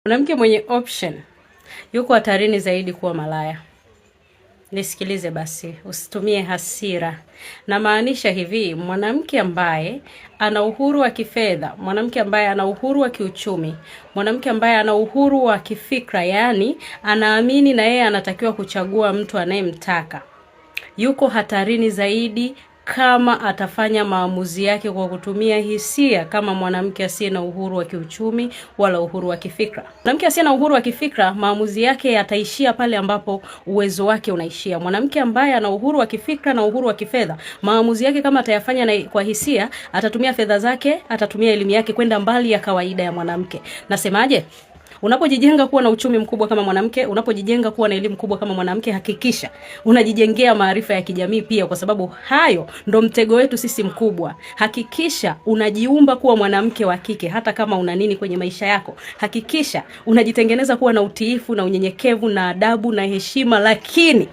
Mwanamke mwenye option yuko hatarini zaidi kuwa malaya. Nisikilize basi, usitumie hasira. Na maanisha hivi, mwanamke ambaye ana uhuru wa kifedha, mwanamke ambaye ana uhuru wa kiuchumi, mwanamke ambaye ana uhuru wa kifikra, yani anaamini na yeye anatakiwa kuchagua mtu anayemtaka, yuko hatarini zaidi kama atafanya maamuzi yake kwa kutumia hisia, kama mwanamke asiye na uhuru wa kiuchumi wala uhuru wa kifikra. Mwanamke asiye na uhuru wa kifikra, maamuzi yake yataishia pale ambapo uwezo wake unaishia. Mwanamke ambaye ana uhuru wa kifikra na uhuru wa kifedha, maamuzi yake kama atayafanya na kwa hisia, atatumia fedha zake, atatumia elimu yake kwenda mbali ya kawaida ya mwanamke. Nasemaje? Unapojijenga kuwa na uchumi mkubwa kama mwanamke, unapojijenga kuwa na elimu kubwa kama mwanamke, hakikisha unajijengea maarifa ya kijamii pia, kwa sababu hayo ndo mtego wetu sisi mkubwa. Hakikisha unajiumba kuwa mwanamke wa kike hata kama una nini kwenye maisha yako. Hakikisha unajitengeneza kuwa na utiifu na unyenyekevu na adabu na heshima, lakini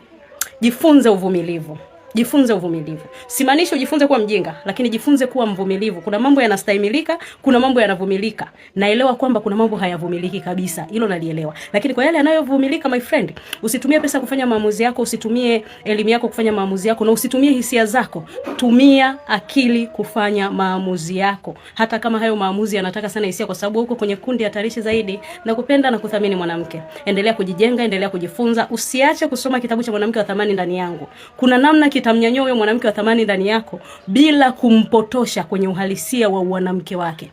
jifunze uvumilivu. Jifunze uvumilivu. Simaanishi ujifunze kuwa mjinga, lakini jifunze kuwa mvumilivu. Kuna mambo yanastahimilika, kuna mambo yanavumilika. Naelewa kwamba kuna mambo hayavumiliki kabisa. Hilo nalielewa. Lakini kwa yale yanayovumilika, my friend, usitumie pesa kufanya maamuzi yako, usitumie elimu yako kufanya maamuzi yako, na usitumie hisia zako. Tumia akili kufanya maamuzi yako. Hata kama hayo maamuzi yanataka sana hisia, kwa sababu uko kwenye kundi hatarishi zaidi na kupenda na kuthamini mwanamke. Endelea kujijenga, endelea kujifunza. Usiache kusoma kitabu cha Mwanamke wa Thamani Ndani Yangu. Kuna namna kitamnyanyua huyo mwanamke wa thamani ndani yako bila kumpotosha kwenye uhalisia wa mwanamke wake.